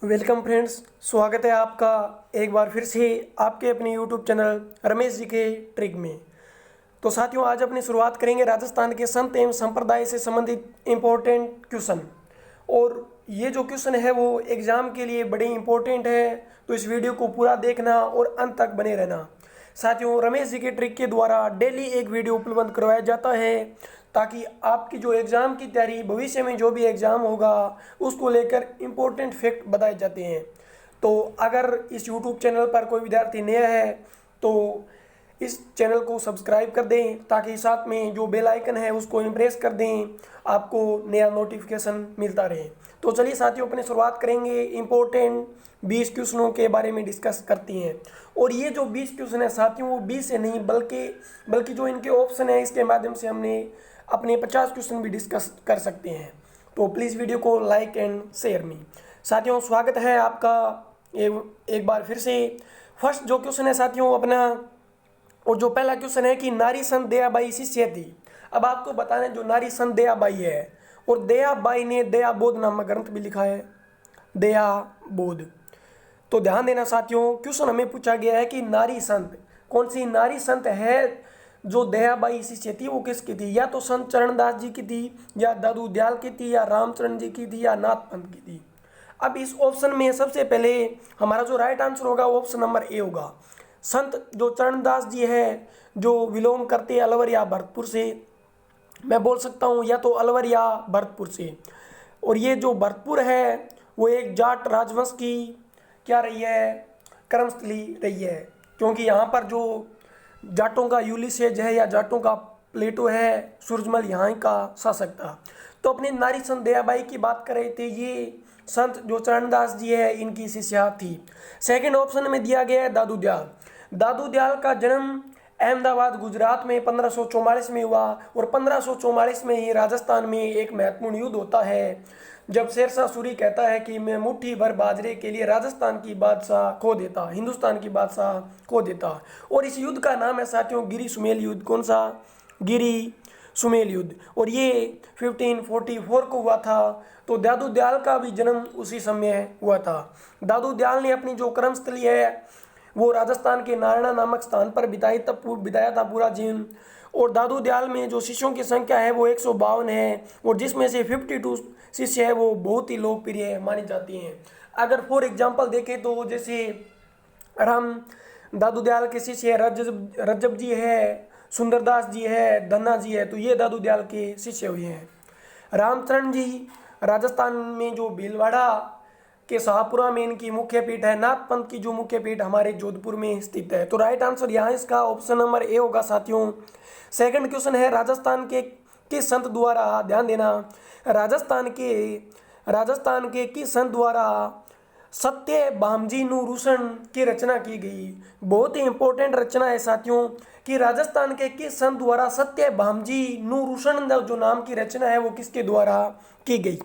Welcome friends, स्वागत है आपका एक बार फिर से आपके अपने यूट्यूब चैनल रमेश जी के ट्रिक में। तो साथियों, आज अपनी शुरुआत करेंगे राजस्थान के संत एवं संप्रदाय से संबंधित इम्पोर्टेंट क्वेश्चन। और ये जो क्वेश्चन है वो एग्ज़ाम के लिए बड़े इम्पोर्टेंट है, तो इस वीडियो को पूरा देखना और अंत तक बने रहना। साथियों, रमेश जी के ट्रिक के द्वारा डेली एक वीडियो उपलब्ध करवाया जाता है ताकि आपकी जो एग्ज़ाम की तैयारी, भविष्य में जो भी एग्ज़ाम होगा उसको लेकर इम्पोर्टेंट फैक्ट बताए जाते हैं। तो अगर इस यूट्यूब चैनल पर कोई विद्यार्थी नया है तो इस चैनल को सब्सक्राइब कर दें ताकि साथ में जो बेल आइकन है उसको इम्प्रेस कर दें, आपको नया नोटिफिकेशन मिलता रहे। तो चलिए साथियों, अपनी शुरुआत करेंगे इम्पोर्टेंट 20 क्वेश्चनों के बारे में डिस्कस करती हैं। और ये जो 20 क्वेश्चन है साथियों, वो 20 से नहीं बल्कि जो इनके ऑप्शन है इसके माध्यम से हमने अपने 50 क्वेश्चन भी डिस्कस कर सकते हैं। तो प्लीज़ वीडियो को लाइक एंड शेयर मी। साथियों, स्वागत है आपका एक बार फिर से। फर्स्ट जो क्वेश्चन है साथियों अपना, और जो पहला क्वेश्चन है कि नारी संत दयाबाई शिष्य थी। अब आपको बताना है जो नारी संत दयाबाई है, और दयाबाई ने दया बोध नामक ग्रंथ भी लिखा है, दया बोध। तो ध्यान देना साथियों, क्वेश्चन हमें पूछा गया है कि नारी संत, कौन सी नारी संत है जो दयाबाई शिष्य थी, वो किसकी थी? या तो संत चरणदास जी की थी, या दादू दयाल की थी, या रामचरण जी की थी, या नाथ पंथ की थी। अब इस ऑप्शन में सबसे पहले हमारा जो राइट आंसर होगा वो ऑप्शन नंबर ए होगा। संत जो चरणदास जी है, जो विलोम करते हैं अलवर या भरतपुर से, मैं बोल सकता हूँ या तो अलवर या भरतपुर से। और ये जो भरतपुर है वो एक जाट राजवंश की क्या रही है, कर्मस्थली रही है, क्योंकि यहाँ पर जो जाटों का यूलिसेज है या जाटों का प्लेटो है, सूरजमल यहाँ का शासक था। तो अपने नारी संत दयाबाई की बात कर रहे थे, ये संत जो चरणदास जी है इनकी शिष्या थी। सेकंड ऑप्शन में दिया गया है दादू दयाल। दादू दयाल का जन्म अहमदाबाद गुजरात में 1544 में हुआ, और 1544 में ही राजस्थान में एक महत्वपूर्ण युद्ध होता है, जब शेरशाह सूरी कहता है कि मैं मुट्ठी भर बाजरे के लिए राजस्थान की बादशाह खो देता, हिंदुस्तान की बादशाह खो देता। और इस युद्ध का नाम है साथियों गिरी सुमेल युद्ध। कौन सा? गिरी सुमेल युद्ध। और ये 1544 को हुआ था। तो दादू दयाल का भी जन्म उसी समय हुआ था। दादू दयाल ने अपनी जो कर्मस्थली है वो राजस्थान के नारायणा नामक स्थान पर बिताया था पूरा जीवन। और दादू दयाल में जो शिष्यों की संख्या है वो 152 है, और जिसमें से 52 शिष्य है वो बहुत ही लोकप्रिय मानी जाती हैं। अगर फॉर एग्जांपल देखें तो जैसे राम दादू दयाल के शिष्य है, रज्जब जी है, सुंदरदास जी है, धन्ना जी है, तो ये दादू दयाल के शिष्य हुए हैं। रामचरण जी राजस्थान में जो भीलवाड़ा के शाहपुरा में इनकी मुख्य पीठ है। नाथ पंथ की जो मुख्य पीठ हमारे जोधपुर में स्थित है। तो राइट आंसर यहाँ इसका ऑप्शन नंबर ए होगा साथियों। सेकंड क्वेश्चन है राजस्थान के किस संत द्वारा, ध्यान देना, राजस्थान के किस संत द्वारा सत्य भामजी नुरूषण की रचना की गई? बहुत ही इंपॉर्टेंट रचना है साथियों कि राजस्थान के किस संत द्वारा सत्य भामजी नुरूषण जो नाम की रचना है वो किसके द्वारा की गई?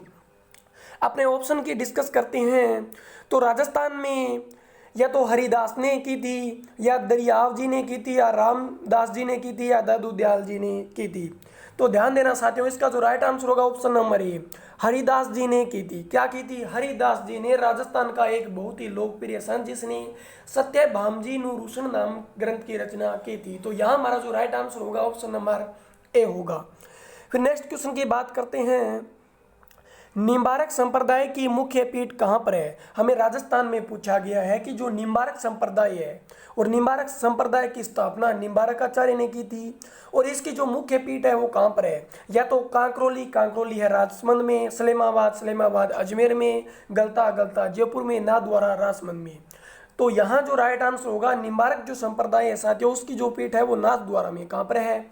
अपने ऑप्शन की डिस्कस करते हैं। तो राजस्थान में या तो हरिदास ने की थी, या दरियाव जी ने की थी, या रामदास जी ने की थी, या दादू दयाल जी ने की थी। तो ध्यान देना साथियों, इसका जो राइट आंसर होगा ऑप्शन नंबर ए, हरिदास जी ने की थी। क्या की थी? हरिदास जी ने, राजस्थान का एक बहुत ही लोकप्रिय संत जिसने सत्य भामजी नुरूषण नाम ग्रंथ की रचना की थी। तो यहाँ हमारा जो राइट आंसर होगा ऑप्शन नंबर ए होगा। फिर नेक्स्ट क्वेश्चन की बात करते हैं, निम्बारक संप्रदाय की मुख्य पीठ कहाँ पर है? हमें राजस्थान में पूछा गया है कि जो निम्बारक संप्रदाय है, और निम्बारक संप्रदाय की स्थापना निम्बारक आचार्य ने की थी, और इसकी जो मुख्य पीठ है वो कहाँ पर है? या तो कांकरोली है राजसमंद में, सलेमाबाद अजमेर में, गलता जयपुर में, नाथद्वारा राजसमंद में। तो यहाँ जो राइट आंसर होगा, निम्बारक जो संप्रदाय है साथियों उसकी जो पीठ है वो नाथद्वारा में। कहाँ पर है?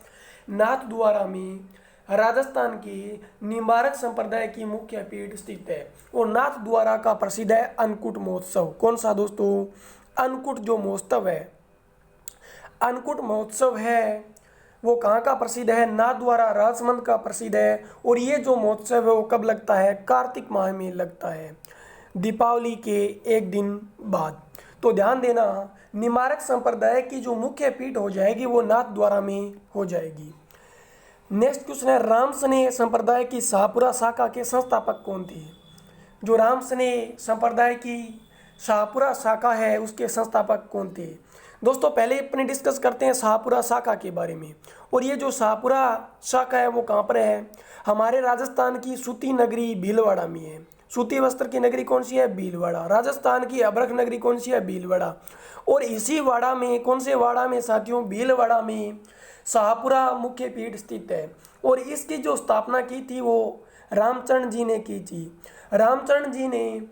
नाथद्वारा में राजस्थान की निम्बारक संप्रदाय की मुख्य पीठ स्थित है। और नाथद्वारा का प्रसिद्ध है अन्नकूट महोत्सव। कौन सा दोस्तों? अन्नकूट जो महोत्सव है, अन्नकूट महोत्सव है वो कहाँ का प्रसिद्ध है? नाथद्वारा राजसमंद का प्रसिद्ध है। और ये जो महोत्सव है वो कब लगता है? कार्तिक माह में लगता है, दीपावली के एक दिन बाद। तो ध्यान देना, निम्बारक संप्रदाय की जो मुख्य पीठ हो जाएगी वो नाथद्वारा में हो जाएगी। नेक्स्ट क्वेश्चन है, रामसनेय संप्रदाय की शाहपुरा शाखा के संस्थापक कौन थे? जो रामसनेह संप्रदाय की शाहपुरा शाखा है उसके संस्थापक कौन थे। दोस्तों पहले अपने डिस्कस करते हैं शाहपुरा शाखा के बारे में। और ये जो शाहपुरा शाखा है वो कहाँ पर है, हमारे राजस्थान की सूती नगरी भीलवाड़ा में है। सूती वस्त्र की नगरी कौन सी है, भीलवाड़ा। राजस्थान की अभ्रक नगरी कौन सी है, भीलवाड़ा। और इसी वाड़ा में, कौन से वाड़ा में साथियों, भीलवाड़ा में शाहपुरा मुख्य पीठ स्थित है। और इसकी जो स्थापना की थी वो रामचरण जी ने की थी। रामचरण जी ने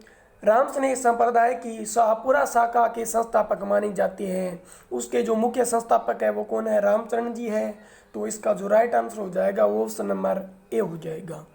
रामसनेह संप्रदाय की शाहपुरा शाखा के संस्थापक माने जाते हैं। उसके जो मुख्य संस्थापक है वो कौन है, रामचरण जी है। तो इसका जो राइट आंसर हो जाएगा वो ऑप्शन नंबर ए हो जाएगा।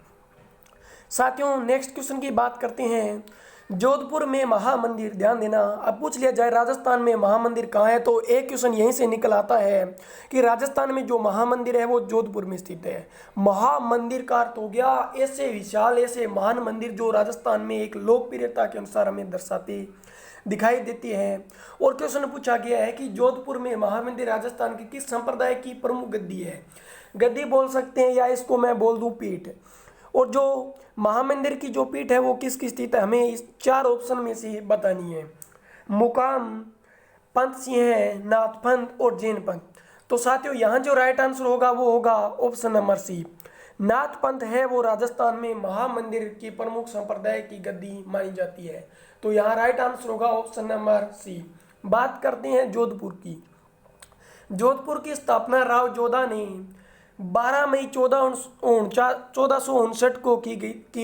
साथियों नेक्स्ट क्वेश्चन की बात करते हैं। जोधपुर में महामंदिर, ध्यान देना, अब पूछ लिया जाए राजस्थान में महामंदिर कहाँ है, तो एक क्वेश्चन यहीं से निकल आता है कि राजस्थान में जो महामंदिर है वो जोधपुर में स्थित है। महामंदिर का अर्थ हो गया ऐसे विशाल, ऐसे महान मंदिर जो राजस्थान में एक लोकप्रियता के अनुसार हमें दर्शाते दिखाई देती है। और क्वेश्चन पूछा गया है कि जोधपुर में महामंदिर राजस्थान की किस संप्रदाय की प्रमुख गद्दी है। गद्दी बोल सकते हैं या इसको मैं बोल दूं पीठ। और जो महामंदिर की जो पीठ है वो किसकी स्थित है, हमें इस 4 ऑप्शन में से बतानी है। मुकाम, पंथ सिंह है, नाथ पंथ और जैन पंथ। तो साथियों यहाँ जो राइट आंसर होगा वो होगा ऑप्शन नंबर सी, नाथ पंथ है वो राजस्थान में महामंदिर की प्रमुख संप्रदाय की गद्दी मानी जाती है। तो यहाँ राइट आंसर होगा ऑप्शन नंबर सी। बात करते हैं जोधपुर की। जोधपुर की स्थापना राव जोधा ने 12 मई 1459 को की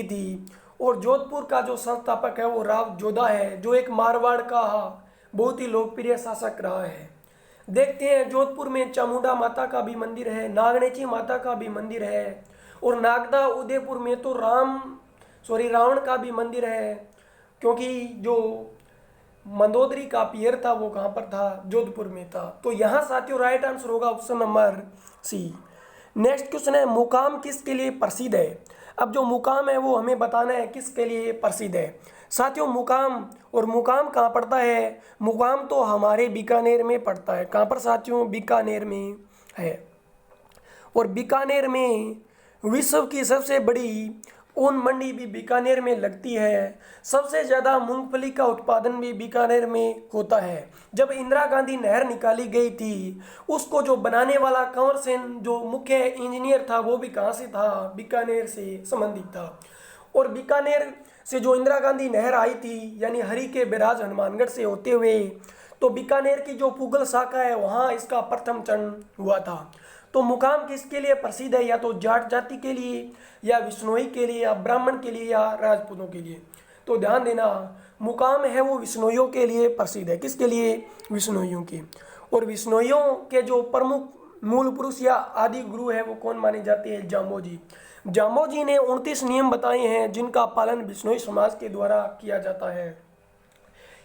थी। और जोधपुर का जो संस्थापक है वो राव जोधा है, जो एक मारवाड़ का बहुत ही लोकप्रिय शासक रहा है। देखते हैं जोधपुर में चामुंडा माता का भी मंदिर है, नागणेची माता का भी मंदिर है। और नागदा उदयपुर में तो रावण का भी मंदिर है, क्योंकि जो मंदोदरी का पियर था वो कहाँ पर था, जोधपुर में था। तो यहाँ साथियों राइट आंसर होगा option number C. Next question है, मुकाम किसके लिए प्रसिद्ध है। अब जो मुकाम है वो हमें बताना है किसके लिए प्रसिद्ध है। साथियों मुकाम, और मुकाम कहाँ पड़ता है, मुकाम तो हमारे बीकानेर में पड़ता है। कहाँ पर साथियों, बीकानेर में है। और बीकानेर में विश्व की सबसे बड़ी ऊन मंडी भी बीकानेर में लगती है। सबसे ज़्यादा मूंगफली का उत्पादन भी बीकानेर में होता है। जब इंदिरा गांधी नहर निकाली गई थी उसको जो बनाने वाला कंवर सेन जो मुख्य इंजीनियर था वो भी कहाँ से था, बीकानेर से संबंधित था। और बीकानेर से जो इंदिरा गांधी नहर आई थी यानी हरि के बैराज हनुमानगढ़ से होते हुए, तो बीकानेर की जो पुगल शाखा है वहाँ इसका प्रथम चरण हुआ था। तो मुकाम किसके लिए प्रसिद्ध है, या तो जाट जाति के लिए, या विश्नोई के लिए, या ब्राह्मण के लिए, या राजपूतों के लिए। तो ध्यान देना, मुकाम है वो विश्नोइयों के लिए प्रसिद्ध है। किसके लिए, विश्नोइयों के। और विश्नोइयों के जो प्रमुख मूल पुरुष या आदि गुरु है वो कौन माने जाते हैं, जाम्बोजी। जाम्बोजी ने 29 नियम बताए हैं जिनका पालन विश्नोई समाज के द्वारा किया जाता है।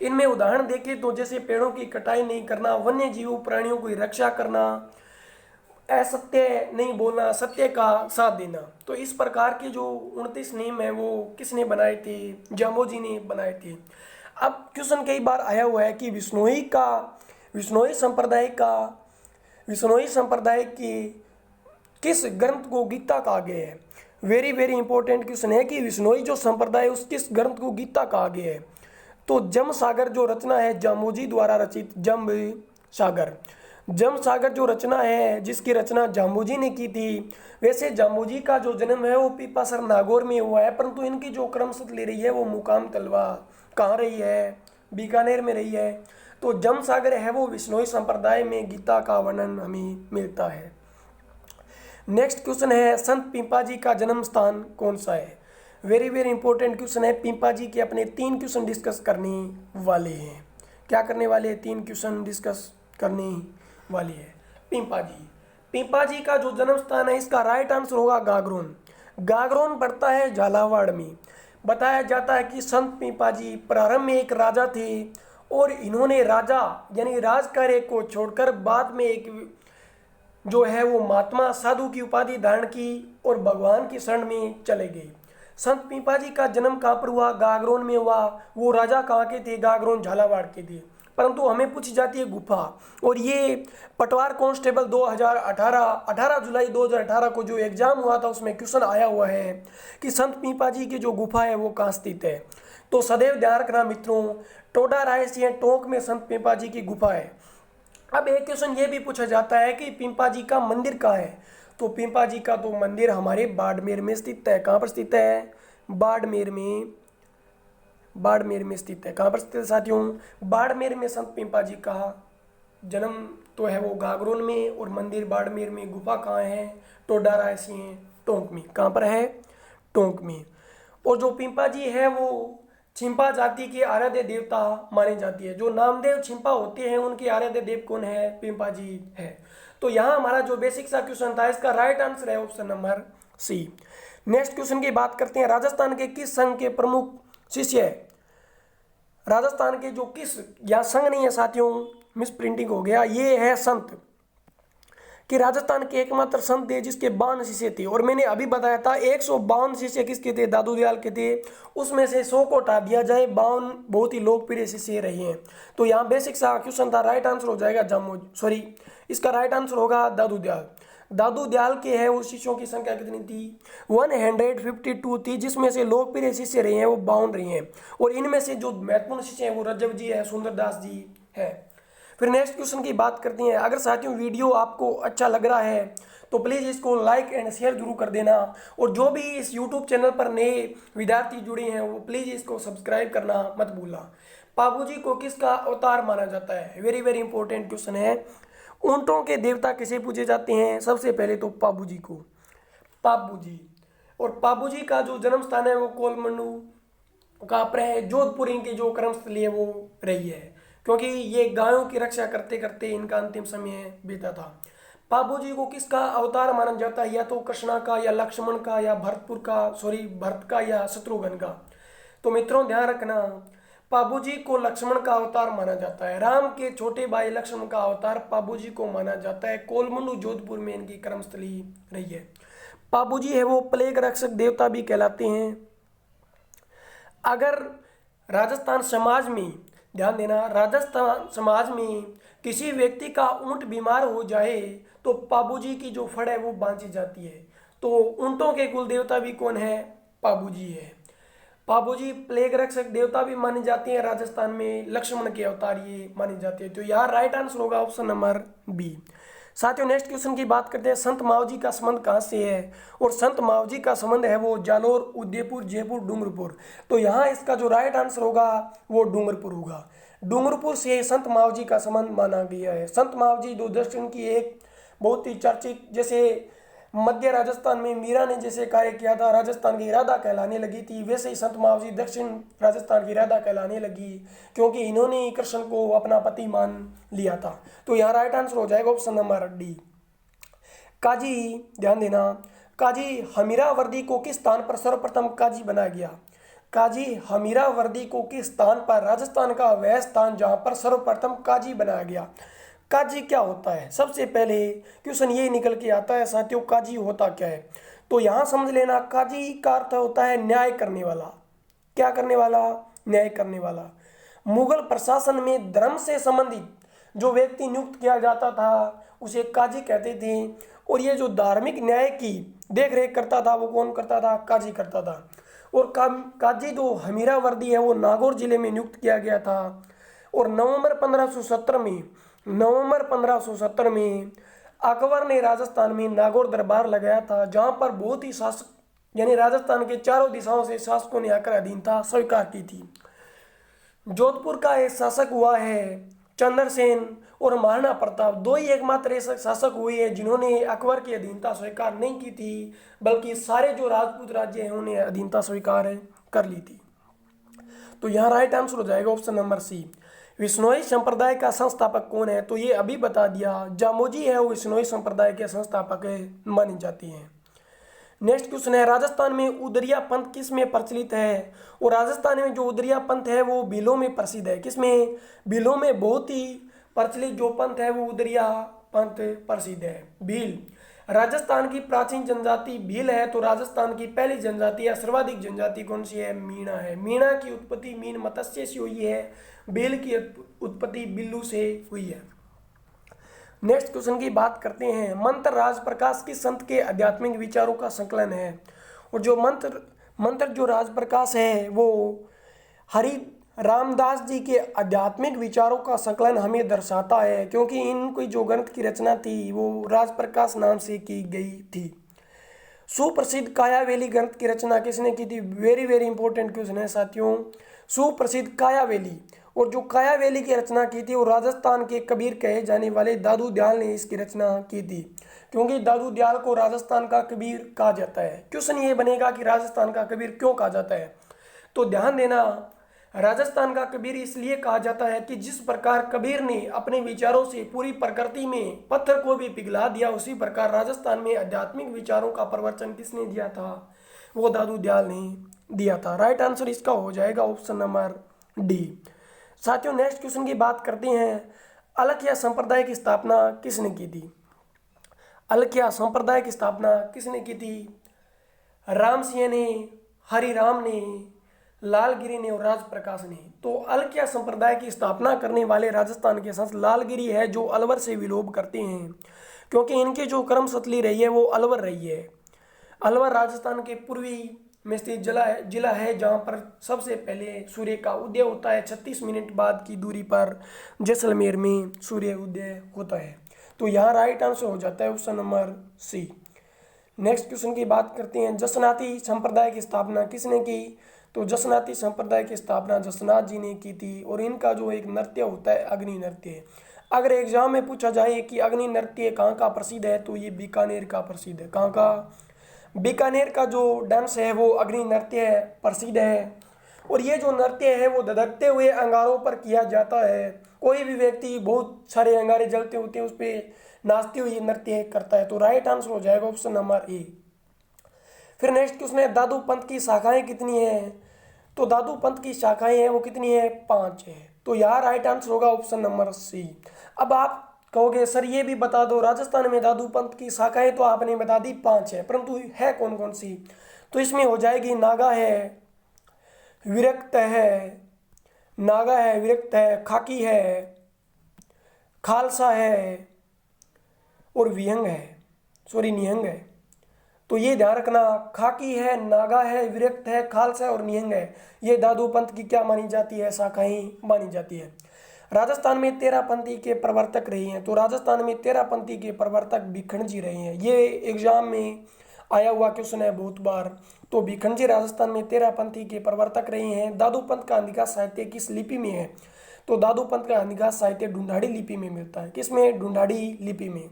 इनमें उदाहरण देखें तो जैसे पेड़ों की कटाई नहीं करना, वन्य जीव प्राणियों की रक्षा करना, असत्य नहीं बोलना, सत्य का साथ देना। तो इस प्रकार के जो 29 नियम है वो किसने बनाए थे, जाम्बोजी ने बनाए थे। अब क्वेश्चन कई बार आया हुआ है कि विश्नोई संप्रदाय की किस ग्रंथ को गीता कहा गया है। वेरी वेरी इंपॉर्टेंट क्वेश्चन है कि विश्नोई जो संप्रदाय उस किस ग्रंथ को गीता कहा गया है। तो जम सागर जो रचना है जाम्बोजी द्वारा रचित, जम सागर जो रचना है जिसकी रचना जाम्बोजी ने की थी। वैसे जाम्बोजी का जो जन्म है वो पीपासर नागौर में हुआ है, परंतु इनकी जो क्रमशः ले रही है वो मुकाम तलवा कहाँ रही है, बीकानेर में रही है। तो जम सागर है वो विश्नोई संप्रदाय में गीता का वर्णन हमें मिलता है। नेक्स्ट क्वेश्चन है, संत पीपाजी का जन्म स्थान कौन सा है। वेरी वेरी इंपॉर्टेंट क्वेश्चन है। पीपाजी के अपने 3 क्वेश्चन डिस्कस करने वाले हैं। क्या करने वाले हैं, 3 क्वेश्चन डिस्कस करने वाली है। पीपाजी का जो जन्म स्थान है इसका राइट आंसर होगा गागरोन पड़ता है झालावाड़ में। बताया जाता है कि संत पीपाजी प्रारंभ में एक राजा थे और इन्होंने राजा यानी राज कार्य को छोड़कर बाद में एक जो है वो महात्मा साधु की उपाधि धारण की और भगवान की शरण में चले गए। संत पीपाजी का जन्म कहाँ पर हुआ, गागरोन में हुआ। वो राजा कहाँ के थे, गागरोन झालावाड़ के थे। परंतु हमें पूछी जाती है गुफा। और ये पटवार कांस्टेबल 18 जुलाई 2018 को जो एग्जाम हुआ था उसमें क्वेश्चन आया हुआ है कि संत पीपा जी की जो गुफा है वो कहाँ स्थित है। तो सदैव ध्यान रखना मित्रों, टोडा रायसिंह टोंक में संत पीपा जी की गुफा है। अब एक क्वेश्चन ये भी पूछा जाता है कि पीपा जी का मंदिर कहाँ है। तो पीपा जी का तो मंदिर हमारे बाड़मेर में स्थित है। कहाँ पर स्थित है? बाड़मेर में स्थित है। कहाँ पर स्थित है साथियों? बाड़मेर में संत पीपा जी का जन्म तो है वो गागरोन में, और मंदिर बाड़मेर में। गुफा कहाँ है? टोडा रायसिंह टोंक में। कहाँ पर है? टोंक में। और जो पीपा जी है वो छिंपा जाति के आराध्य देवता माने जाती है। जो नामदेव छिंपा होते हैं उनके आराध्य देव कौन है? पीपा जी है। तो यहाँ हमारा जो बेसिक सा क्वेश्चन था इसका राइट आंसर है option number C. Next question की बात करते हैं, राजस्थान के किस संघ के प्रमुख शिष्य है? राजस्थान के जो किस, यहाँ संघ नहीं है साथियों, मिस प्रिंटिंग हो गया, ये है संत कि राजस्थान के एकमात्र संत थे जिसके 52 शिष्य थे। और मैंने अभी बताया था 152 शिष्य किसके थे? दादू दयाल के थे। उसमें से 100 को हटा दिया जाए, 52 बहुत ही लोकप्रिय शिष्य रहे हैं। तो यहाँ बेसिक सा क्वेश्चन था, राइट आंसर हो जाएगा इसका राइट आंसर होगा दादू दयाल। दादू दयाल के है उस शिष्यों की संख्या कितनी थी? 152 थी, जिसमें से लोकप्रिय शिष्य रहे हैं वो 52 रहे हैं। और इनमें से जो महत्वपूर्ण शिष्य हैं वो रज्जव जी है, सुंदरदास जी है। फिर नेक्स्ट क्वेश्चन की बात करते हैं। अगर साथियों वीडियो आपको अच्छा लग रहा है तो प्लीज़ इसको लाइक एंड शेयर जरूर कर देना। और जो भी इस यूट्यूब चैनल पर नए विद्यार्थी जुड़े हैं वो प्लीज़ इसको सब्सक्राइब करना मत भूलना। पाबूजी को किसका अवतार माना जाता है? वेरी वेरी इंपॉर्टेंट क्वेश्चन है। ऊंटों के देवता किसे पूजे जाते हैं? सबसे पहले तो पाबूजी को, पाबूजी। और पाबूजी का जो जन्म स्थान है वो कोलमंडू का पर जोधपुर इनकी जो कर्मस्थली है वो रही है, क्योंकि ये गायों की रक्षा करते करते इनका अंतिम समय बीता था। पाबूजी को किसका अवतार माना जाता है? या तो कृष्णा का, या लक्ष्मण का, या भरत का, या शत्रुघ्न का। तो मित्रों ध्यान रखना, पाबूजी को लक्ष्मण का अवतार माना जाता है। राम के छोटे भाई लक्ष्मण का अवतार पाबूजी को माना जाता है। कोलमंडू जोधपुर में इनकी कर्मस्थली रही है। पाबूजी है वो प्लेग रक्षक देवता भी कहलाते हैं। अगर राजस्थान समाज में, ध्यान देना, राजस्थान समाज में किसी व्यक्ति का ऊंट बीमार हो जाए तो पाबूजी की जो फड़ है वो बांधी जाती है। तो ऊंटों के कुल देवता भी कौन है? पाबूजी है। पाबूजी प्लेग रक्षक देवता भी मानी जाती है राजस्थान में, लक्ष्मण के अवतार ये मानी जाती है। तो यहाँ राइट आंसर होगा ऑप्शन नंबर बी। साथियों नेक्स्ट क्वेश्चन की बात करते हैं, संत मावजी का संबंध कहाँ से है? और संत मावजी का संबंध है वो जालोर, उदयपुर, जयपुर, डूंगरपुर। तो यहाँ इसका जो राइट आंसर होगा वो डूंगरपुर होगा। डूंगरपुर से संत मावजी का संबंध माना गया है। संत मावजी दूरदर्शन की एक बहुत ही चर्चित, जैसे मध्य राजस्थान में मीरा ने जैसे कार्य किया था, राजस्थान की राधा कहलाने लगी थी, वैसे ही संत मावजी दक्षिण राजस्थान की राधा कहलाने लगी, क्योंकि इन्होंने कृष्ण को अपना पति मान लिया था। तो यहाँ राइट आंसर हो जाएगा ऑप्शन नंबर डी। काजी, ध्यान देना, काजी हमीरावर्दी को किस स्थान पर सर्वप्रथम काजी बनाया गया? काजी हमीरावर्दी को किस स्थान पर? राजस्थान का वह स्थान जहाँ पर सर्वप्रथम काजी बनाया गया। काजी क्या होता है? सबसे पहले क्वेश्चन ये निकल के आता है साथियों, काजी होता क्या है? तो यहाँ समझ लेना, काजी का अर्थ होता है न्याय करने वाला। क्या करने वाला? न्याय करने वाला। मुगल प्रशासन में धर्म से संबंधित जो व्यक्ति नियुक्त किया जाता था उसे काजी कहते थे। और ये जो धार्मिक न्याय की देख रेख करता था वो कौन करता था? काजी करता था। और काजी जो हमीरावर्दी है वो नागौर जिले में नियुक्त किया गया था। और नवंबर 1517 में अकबर ने राजस्थान में नागौर दरबार लगाया था, जहां पर बहुत ही शासक यानी राजस्थान के चारों दिशाओं से शासकों ने आकर अधीनता स्वीकार की थी। जोधपुर का एक शासक हुआ है चंद्रसेन, और महाराणा प्रताप, दो ही एकमात्र ऐसे शासक हुए हैं जिन्होंने अकबर की अधीनता स्वीकार नहीं की थी, बल्कि सारे जो राजपूत राज्य हैं उन्हें अधीनता स्वीकार कर ली थी। तो यहाँ राइट आंसर हो जाएगा ऑप्शन नंबर सी। विश्नोई संप्रदाय का संस्थापक कौन है? तो ये अभी बता दिया, जामोजी है वो विश्नोई संप्रदाय के संस्थापक मानी जाती हैं। नेक्स्ट क्वेश्चन है, राजस्थान में उदरिया पंथ किस में प्रचलित है? और राजस्थान में जो उदरिया पंथ है वो भीलों में प्रसिद्ध है। किसमें? भीलों में बहुत ही प्रचलित जो पंथ है वो उदरिया पंथ प्रसिद्ध है। भील राजस्थान की प्राचीन जनजाति भील है, तो राजस्थान की पहली जनजाति या सर्वाधिक जनजाति कौन सी है? मीणा है। मीणा की उत्पत्ति मीन मत्स्य से हुई है। भील की उत्पत्ति बिल्लू से हुई है। नेक्स्ट क्वेश्चन की बात करते हैं। मंत्र राज प्रकाश किस संत के आध्यात्मिक विचारों का संकलन है? और जो मंत्र जो राज प्रकाश है वो हरि रामदास जी के आध्यात्मिक विचारों का संकलन हमें दर्शाता है, क्योंकि इनकी जो ग्रंथ की रचना थी वो राज प्रकाश नाम से की गई थी। सुप्रसिद्ध कायावेली ग्रंथ की रचना किसने की थी? वेरी वेरी इंपॉर्टेंट क्वेश्चन है साथियों। सुप्रसिद्ध कायावेली, और जो कायावेली की रचना की थी वो राजस्थान के कबीर कहे जाने वाले दादू दयाल ने इसकी रचना की थी, क्योंकि दादू दयाल को राजस्थान का कबीर कहा जाता है। क्वेश्चन ये बनेगा कि राजस्थान का कबीर क्यों कहा जाता है? तो ध्यान देना, राजस्थान का कबीर इसलिए कहा जाता है कि जिस प्रकार कबीर ने अपने विचारों से पूरी प्रकृति में पत्थर को भी पिघला दिया, उसी प्रकार राजस्थान में आध्यात्मिक विचारों का प्रवचन किसने दिया था? वो दादू दयाल ने दिया था। राइट आंसर इसका हो जाएगा ऑप्शन नंबर डी। साथियों नेक्स्ट क्वेश्चन की बात करते हैं। अलखिया संप्रदाय की स्थापना किसने की थी? अलखिया संप्रदाय की स्थापना किसने की थी? राम सिंह ने, हरिराम ने, लालगिरी ने और राजप्रकाश ने। तो अलखिया संप्रदाय की स्थापना करने वाले राजस्थान के संत लालगिरी है, जो अलवर से विलोप करते हैं, क्योंकि इनकी जो कर्मशैली रही है वो अलवर रही है। अलवर राजस्थान के पूर्वी में स्थित जिला है जहाँ पर सबसे पहले सूर्य का उदय होता है। 36 मिनट बाद की दूरी पर जैसलमेर में सूर्य उदय होता है। तो यहाँ राइट आंसर हो जाता है option number C. Next question की बात करते हैं। जसनाती संप्रदाय की स्थापना किसने की? तो जसनाती संप्रदाय की स्थापना जसनाथ जी ने की थी, और इनका जो एक नृत्य होता है अग्नि नृत्य। अगर एग्जाम में पूछा जाए कि अग्नि नृत्य कहाँ का प्रसिद्ध है, तो ये बीकानेर का प्रसिद्ध है। कहाँ का? बीकानेर का जो डांस है वो अग्नि नृत्य है, प्रसिद्ध है। और ये जो नृत्य है वो धधकते हुए अंगारों पर किया जाता है। कोई भी व्यक्ति बहुत सारे अंगारे जलते होते हैं उस पर नाचते हुए नृत्य करता है। तो राइट आंसर हो जाएगा ऑप्शन नंबर ए। फिर नेक्स्ट क्वेश्चन है, दादू पंथ की शाखाएं कितनी हैं? तो दादू पंथ की शाखाएं हैं वो कितनी है? 5 है। तो यहाँ राइट आंसर होगा ऑप्शन नंबर सी। अब आप कहोगे सर ये भी बता दो, राजस्थान में दादू पंथ की शाखाएं तो आपने बता दी 5 है, परंतु है कौन कौन सी? तो इसमें हो जाएगी नागा है, विरक्त है, नागा है, विरक्त है, खाकी है, खालसा है और विहंग है, सॉरी निहंग है। तो ये ध्यान रखना, खाकी है, नागा है, विरक्त है, खालसा है और निहंग है। ये दादू पंथ की क्या मानी जाती है? शाखाएं मानी जाती है। राजस्थान में 13 पंथी के प्रवर्तक रहे हैं। तो राजस्थान में 13 पंथी के प्रवर्तक भिखंड जी रहे हैं। ये एग्जाम में आया हुआ क्वेश्चन है बहुत बार। तो भिखंड जी राजस्थान में 13 पंथी के प्रवर्तक रहे हैं। दादू पंथ का निकास साहित्य किस लिपि में है? तो दादू पंथ का निकास साहित्य ढूंढाड़ी लिपि में मिलता है। किसमें? ढूंढाड़ी लिपि में।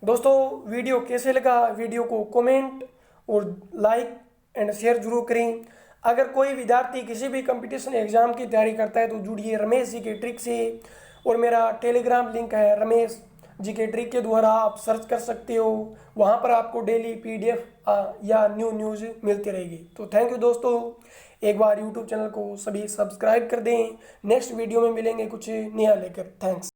दोस्तों वीडियो कैसे लगा? वीडियो को कमेंट और लाइक एंड शेयर जरूर करें। अगर कोई विद्यार्थी किसी भी कंपटीशन एग्जाम की तैयारी करता है तो जुड़िए रमेश जी के ट्रिक से। और मेरा टेलीग्राम लिंक है रमेश जी के ट्रिक के द्वारा आप सर्च कर सकते हो। वहाँ पर आपको डेली PDF या न्यूज़ मिलती रहेगी। तो थैंक यू दोस्तों, एक बार यूट्यूब चैनल को सभी सब्सक्राइब कर दें। नेक्स्ट वीडियो में मिलेंगे कुछ नया लेकर। थैंक्स।